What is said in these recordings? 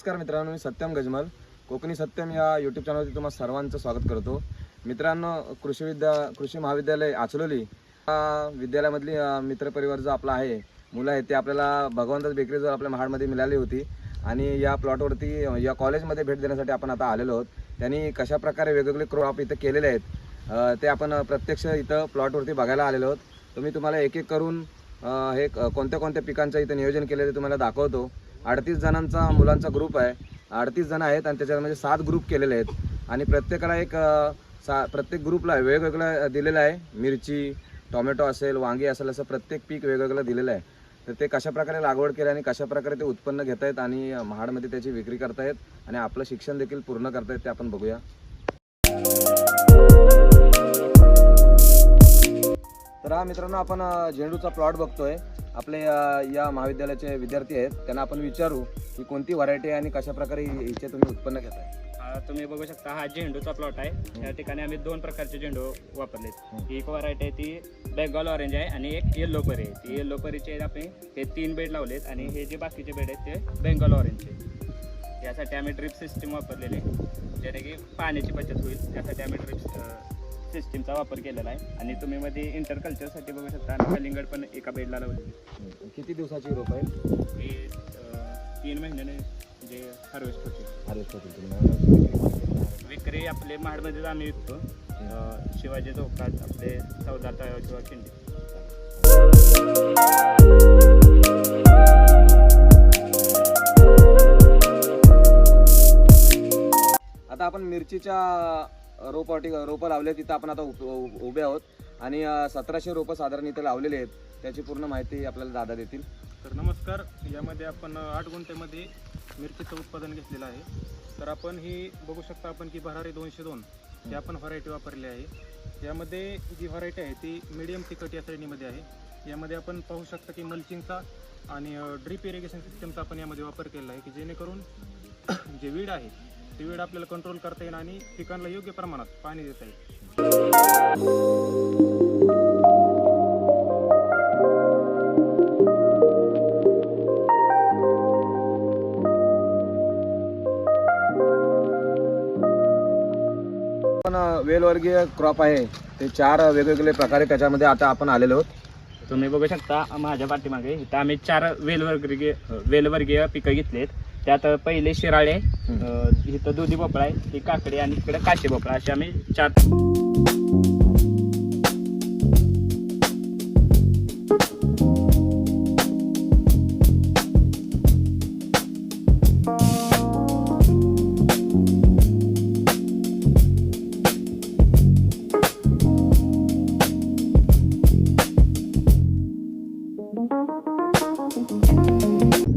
नमस्कार मित्रांनो, मी सत्यम गजमल, कोकणी सत्यम या यूट्यूब चॅनलवरती तुम्हा सर्वांचं स्वागत करतो. मित्रांनो, कृषी महाविद्यालय आचलोली या विद्यालयामधली मित्रपरिवार जो आपला आहे, मुलं आहेत ते आपल्याला भगवंत बेकरी जो आपल्या महाडमध्ये मिळाली होती आणि या प्लॉटवरती या कॉलेजमध्ये भेट देण्यासाठी आपण आता आलेलो आहोत. त्यांनी कशा प्रकारे वेगवेगळे क्रॉप इथं केलेले आहेत ते आपण प्रत्यक्ष इथं प्लॉटवरती बघायला आलेलो आहोत. तर मी तुम्हाला एक एक करून हे कोणत्या कोणत्या पिकांचं इथं नियोजन केलेलं ते तुम्हाला दाखवतो. 38 जणांचा मुलांचा ग्रुप आहे, 38 जण आहेत आणि त्याच्यामध्ये 7 ग्रुप केलेले आहेत आणि प्रत्येकाला प्रत्येक ग्रुपला वेगवेगळं दिलेलं आहे. मिरची, टोमॅटो असेल, वांगी असेल, असं प्रत्येक पीक वेगवेगळं दिलेलं आहे. तर ते कशा प्रकारे लागवड केली आणि कशा प्रकारे ते उत्पन्न घेत आहेत आणि महाडमध्ये त्याची विक्री करतायत आणि आपलं शिक्षण देखील पूर्ण करतायत ते आपण बघूया. तर हा मित्रांनो, आपण झेंडूचा प्लॉट बघतोय. आपले या महाविद्यालयाचे विद्यार्थी आहेत, त्यांना आपण विचारू की कोणती व्हरायटी आहे आणि कशा प्रकारे हिचे तुम्ही उत्पन्न घेताय. तुम्ही बघू शकता, हा झेंडूचा प्लॉट आहे. या ठिकाणी आम्ही 2 प्रकारचे झेंडू वापरलेत. एक व्हरायटी आहे ती बेंगॉल ऑरेंज आहे आणि एक येल्लो परी आहे. ती येल्लो परीचे आपण हे 3 बेड लावलेत आणि हे जे बाकीचे बेड आहेत ते बेंगॉल ऑरेंजचे. यासाठी आम्ही ड्रिप सिस्टीम वापरलेले, जेणे की पाण्याची बचत होईल त्यासाठी आम्ही ड्रिप सिस्टीमचा वापर केलेला आहे. आणि तुम्ही मध्ये इंटरकल्चरसाठी बघू शकता आणि कलिंगड पण एका बेडला लावलेली. किती दिवसाची रोप आहे? हे 3 महिन्याने जे हार्वेस्ट होते. विक्री आपले महाडमध्येच आम्ही विकतो. शिवाजी चौकात आपले 14 तळाव किंवा खिंडी. आता आपण मिरचीच्या रोपं लावले, तिथं आपण आता उभे आहोत आणि 1700 रोपं साधारण इथे लावलेले आहेत. त्याची पूर्ण माहिती आपल्याला दादा देतील. तर नमस्कार, यामध्ये आपण 8 गुंठ्यामध्ये मिरचीचं उत्पादन घेतलेलं आहे. तर आपण ही बघू शकता आपण की भरारी 202 ही आपण व्हरायटी वापरली आहे. यामध्ये जी व्हरायटी आहे ती मीडियम तिखट या श्रेणीमध्ये आहे. यामध्ये आपण पाहू शकता की मल्चिंगचा आणि ड्रीप इरिगेशन सिस्टमचा आपण यामध्ये वापर केला आहे, की जेणेकरून जे वीड आहे ती वीड आपल्याला कंट्रोल करता येईल आणि पिकांना योग्य प्रमाणात पाणी देता येईल. वेलवर्गीय क्रॉप आहे ते 4 वेगवेगळे प्रकारे त्याच्यामध्ये आता आपण आलेलो आहोत. तुम्ही बघू शकता माझ्या पाठीमागे इथं आम्ही 4 वेलवर्गीय पिकं घेतलेत. त्यात पहिले शिराळे, इथं दुधी भोपळा आहे, ही काकडी आणि इकडे काशी भोपळा, असे आम्ही 4.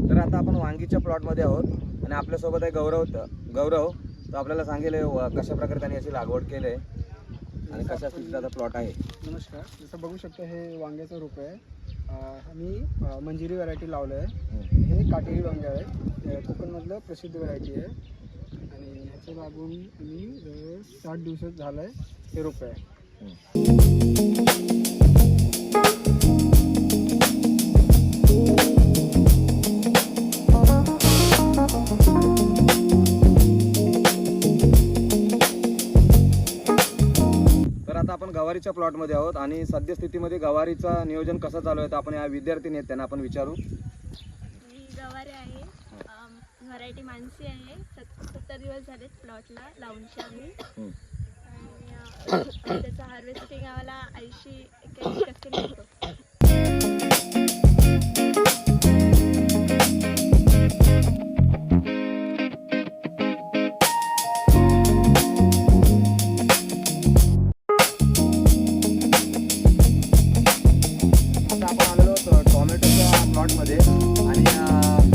तर आता आपण वांगीच्या प्लॉटमध्ये आहोत आणि आपल्यासोबत आहे गौरव. तो आपल्याला सांगेल कशा प्रकारे त्यांनी याची लागवड केली आहे आणि कशा स्थितीचा प्लॉट आहे. नमस्कार, जसं बघू शकता हे वांग्याचं रोप आहे. आम्ही मंजिरी व्हरायटी लावलं आहे. हे काटेरी वांगे आहे, कोकणमधलं प्रसिद्ध व्हरायटी आहे आणि ह्याचं लागून मी 60 दिवसात झालं आहे हे रोप आहे. आपण गवारीच्या प्लॉटमध्ये आहोत आणि सद्यस्थितीमध्ये गवारीचं नियोजन कसं चालू आहे तर आपण या विद्यार्थीने आहेत त्यांना आपण विचारू. ही गवारी आहे, व्हरायटी मानसी आहे. 70 दिवस झालेत प्लॉटला लावूनशी आम्ही आणि त्याचं हार्वेस्टिंग आम्हाला 80-81% मिळतो. प्लॉटमध्ये आणि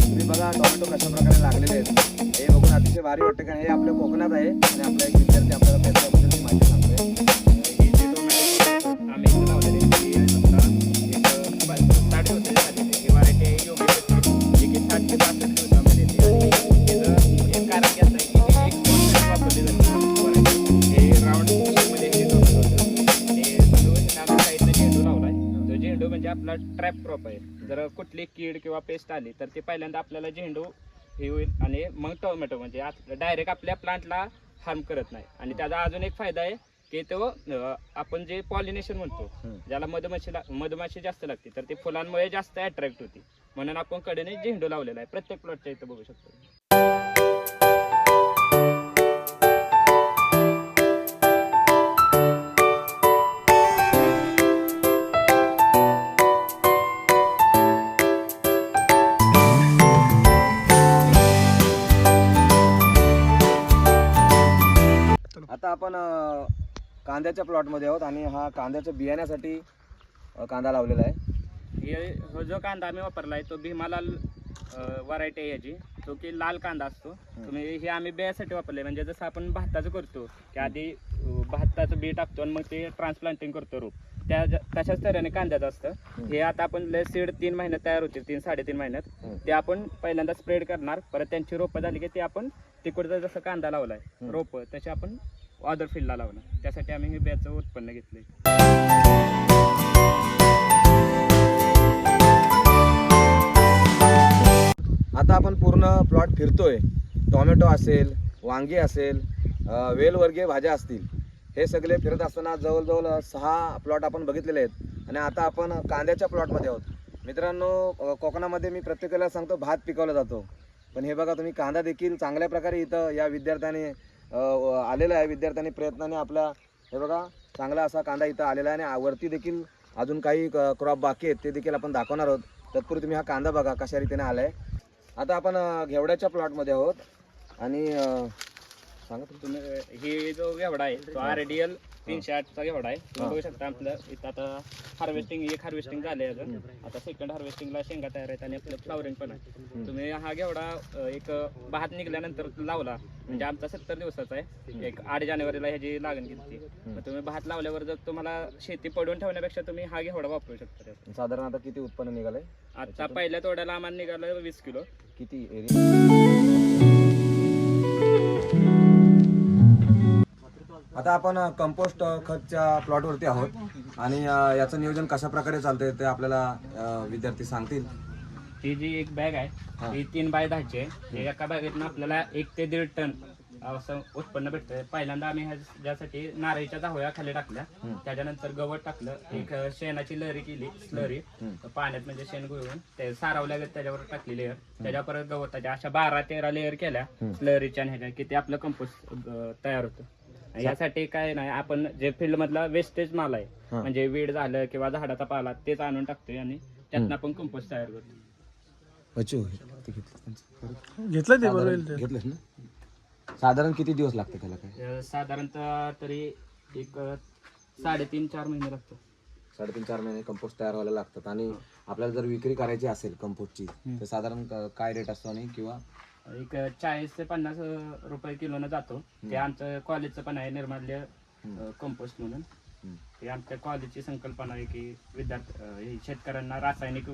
तुम्ही बघा टोमॅटो कशा प्रकारे लागलेले आहेत. हे बघून अतिशय भारी वाटतं, कारण हे आपल्या कोकणात आहे आणि आपला एक विद्यार्थी आपल्याला त्याच्याबद्दल माहिती सांगतोय. हे जे टोमॅटो आम्ही इथं लावलेले ही व्हरायटी आहे योग्य, जे की 60 ते 62 दिवसामध्ये येते. आणि एक कारण असं आहे की हे एक वापरली जाते. हे राऊंड मध्ये हे टोमॅटो होतं. हे आम्ही साईडला झेंडू लावलाय. तो झेंडू म्हणजे आपला ट्रॅप क्रॉप आहे. जर कुठली कीड किंवा पेस्ट आली तर ते पहिल्यांदा आपल्याला झेंडू हे होईल आणि मग टोमॅटो म्हणजे डायरेक्ट आपल्या प्लांटला हार्म करत नाही. आणि त्याचा अजून एक फायदा आहे की तो आपण जे पॉलिनेशन म्हणतो, ज्याला मधमाशी जास्त लागते, तर ते फुलांमुळे जास्त अट्रॅक्ट होती. म्हणून आपण कडेने झेंडू लावलेला आहे प्रत्येक प्लॉटच्या इथं बघू शकतो. आता आपण कांद्याच्या प्लॉटमध्ये आहोत आणि हा कांद्याच्या बियाण्यासाठी कांदा लावलेला आहे. हो जो कांदा आम्ही वापरला आहे तो भीमालाल व्हरायटी आहे याची, जो की लाल कांदा असतो. तुम्ही हे आम्ही बियासाठी वापरले, म्हणजे जसं आपण भाताचं करतो की आधी भाताचं बी टाकतो आणि मग ते ट्रान्सप्लांटिंग करतो रोप, तशाच तऱ्हेने कांद्याचं असतं हे. आता आपण सीड 3 महिन्यात तयार होतील, 3-3.5 महिन्यात ते आपण पहिल्यांदा स्प्रेड करणार. परत त्यांची रोपं झाली की ते आपण तिकडचा जसं कांदा लावलाय रोप तसे आपण अदर फील्डला लावणार. त्यासाठी आम्ही हे बियाचं उत्पन्न घेतलंय. आता आपण पूर्ण प्लॉट फिरतोय. टोमॅटो असेल, वांगी असेल, वेलवर्गीय भाज्या असतील, हे सगळे फिरत असताना जवळजवळ 6 प्लॉट आपण बघितलेले आहेत. आणि आता आपण कांद्याच्या प्लॉटमध्ये आहोत. मित्रांनो, कोकणामध्ये मी प्रत्येक वेळेला सांगतो भात पिकवला जातो, पण हे बघा तुम्ही कांदा देखील चांगल्या प्रकारे इथं या विद्यार्थ्याने आलेला आहे. विद्यार्थ्यांनी प्रयत्नाने आपला हे बघा चांगला असा कांदा इथं आलेला आहे. आणि वरती देखील अजून काही क्रॉप बाकी आहेत, ते देखील आपण दाखवणार आहोत. तत्पूर्वी तुम्ही हा कांदा बघा कशा रीतीने आला आहे. आता आपण घेवड्याच्या प्लॉटमध्ये आहोत आणि सांगा तुम्ही हे जो घेवडा आहे तो RDL 308चा घेवडा आहे. तुम्ही बघू शकता आपलं इथं आता एक हार्वेस्टिंग झाले अजून. आता सेकंड हार्वेस्टिंगला शेंगा तयार आहेत आणि आपलं फ्लॉवरिंग पण आहे. तुम्ही हा घेवडा एक भात निघाल्यानंतर लावला म्हणजे आमचा 70 दिवसाचा आहे. एक 8 जानेवारीला ह्याची लागण केली. मग तुम्ही भात लावल्यावर जर तुम्हाला शेती पडून ठेवण्यापेक्षा तुम्ही हा घेवडा वापरू शकता. साधारण आता किती उत्पन्न निघालंय? आता पहिल्या तोड्याला आम्हाला निघालं 20 किलो. किती एरिया? आता आपण कंपोस्ट खतच्या प्लॉटवरती आहोत आणि याचं नियोजन कशा प्रकारे चालतंय ते आपल्याला विद्यार्थी सांगतील. ही जी एक बॅग आहे ही 3 बाय 10ची आहे. एका बॅगेतून आपल्याला 1 ते 1.5 टन असं उत्पन्न भेटतंय. पहिल्यांदा आम्ही ह्याच्यासाठी नारळीच्या जावळ्या खाली टाकल्या, त्याच्यानंतर गवत टाकलं, एक शेणाची लहरी केली, स्लरी पाण्यात म्हणजे शेण गुळवून ते सारवल्या त्याच्यावर टाकली लेअर, त्याच्या परत गवताच्या अशा 12-13 लेअर केल्या स्लरीच्या ह्याच्या की ते आपलं कंपोस्ट तयार होतं. यासाठी काय नाही, आपण जे फील्ड मधला वेस्टेज माल आहे म्हणजे वीड झालं किंवा झाडाचा पाला तेच आणून टाकतोय आणि त्यातनं आपण कंपोस्ट तयार करतो. घेतलं ना? साधारण किती दिवस लागते त्याला? काय साधारणतः तरी एक 3.5-4 महिने लागतो. 3.5-4 महिने कंपोस्ट तयार व्हायला लागतात. आणि आपल्याला जर विक्री करायची असेल कंपोस्टची तर साधारण काय रेट असतो? आणि किंवा एक 40 ते 50 रुपये किलोनं जातो. ते आमचं कॉलेजचं पण आहे निर्माल्य कंपोस्ट म्हणून. ते आमच्या कॉलेजची संकल्पना आहे की विद्यार्थी शेतकऱ्यांना रासायनिक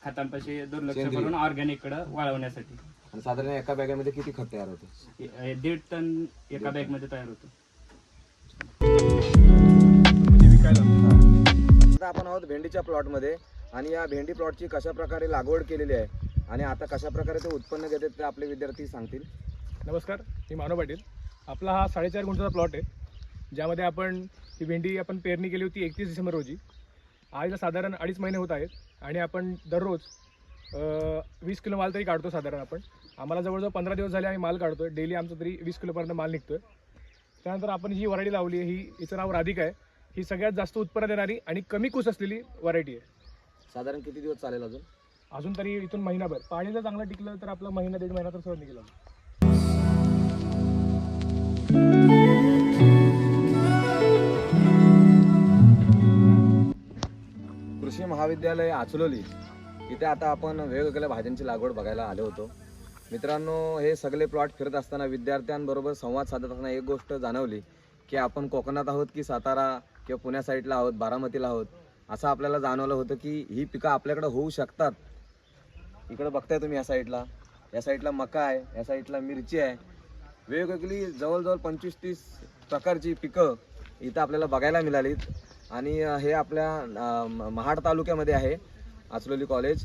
खतांपाशी दुर्लक्ष करून ऑर्गॅनिक कडे वळवण्यासाठी. आणि साधारण एका बॅगेमध्ये किती खत तयार होते? 1.5 टन एका बॅग मध्ये तयार होतो. आता आपण आहोत भेंडीच्या प्लॉटमध्ये आणि या भेंडी प्लॉटची कशा प्रकारे लागवड केलेली आहे आणि आता कशा प्रकारे ते उत्पन्न घेतात ते आपले विद्यार्थी सांगतील. नमस्कार, मी मानव पाटील. आपला हा 4.5 गुंठाचा प्लॉट आहे, ज्यामध्ये आपण ही भेंडी पेरणी केली होती 31 डिसेंबर रोजी. आजला साधारण 2.5 महिने होत आहेत आणि आपण दररोज 20 किलो माल तरी काढतो साधारण. आम्हाला जवळजवळ 15 दिवस झाले आम्ही माल काढतोय. डेली आमचं तरी 20 किलोपर्यंत माल निघतोय. त्यानंतर आपण ही व्हरायटी लावली आहे, हिचं नाव राधिका आहे. ही सगळ्यात जास्त उत्पन्न देणारी आणि कमी कूस असलेली व्हरायटी आहे. साधारण किती दिवस चालेल अजून तरी इथून महिनाभर. पाणी जर चांगलं टिकलं तर आपला 1.5 महिना तर सहज निघेल. कृषी महाविद्यालय आचलोली इथे आता आपण वेगवेगळ्या भाज्यांची लागवड बघायला आलो होतो. मित्रांनो, हे सगळे प्लॉट फिरत असताना विद्यार्थ्यांबरोबर संवाद साधत असताना एक गोष्ट जाणवली की आपण कोकणात आहोत की सातारा किंवा पुण्या साईडला आहोत, बारामतीला आहोत, असं आपल्याला जाणवलं होतं की ही पिकं आपल्याकडे होऊ शकतात. इकडे बघताय तुम्ही या साईडला मका आहे, या साईडला मिरची आहे. वेगवेगळी जवळजवळ 25-30 प्रकारची पिकं इथं आपल्याला बघायला मिळालीत. आणि हे आपल्या महाड तालुक्यामध्ये आहे आचलोली कॉलेज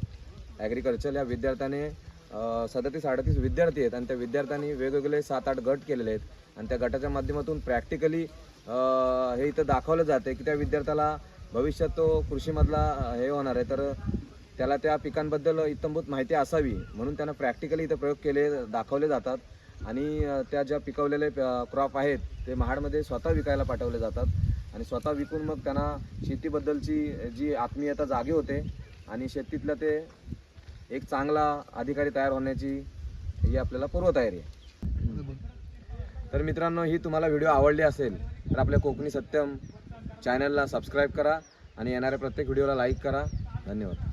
ॲग्रिकल्चर. या विद्यार्थ्याने 37-38 विद्यार्थी आहेत आणि त्या विद्यार्थ्यांनी वेगवेगळे 7-8 गट केलेले आहेत आणि त्या गटाच्या माध्यमातून प्रॅक्टिकली हे इथं दाखवलं जाते की त्या विद्यार्थ्याला भविष्यात तो कृषीमधला हे होणार आहे, तर त्याला त्या पिकांबद्दल इत्थंभूत माहिती असावी म्हणून त्यांना प्रॅक्टिकली इथं प्रयोग दाखवले जातात आणि त्या ज्या पिकवलेले क्रॉप आहेत ते महाडमध्ये स्वतः विकायला पाठवले जातात आणि स्वतः विकून मग त्यांना शेतीबद्दलची जी आत्मीयता जागी होते आणि शेतीतलं ते एक चांगला अधिकारी तयार होण्याची ही आपल्याला पूर्वतयारी आहे. तर मित्रांनो, ही तुम्हाला व्हिडिओ आवडली असेल तर आपल्या कोकणी सत्यम चॅनलला सबस्क्राईब करा आणि येणाऱ्या प्रत्येक व्हिडिओला लाईक करा. धन्यवाद.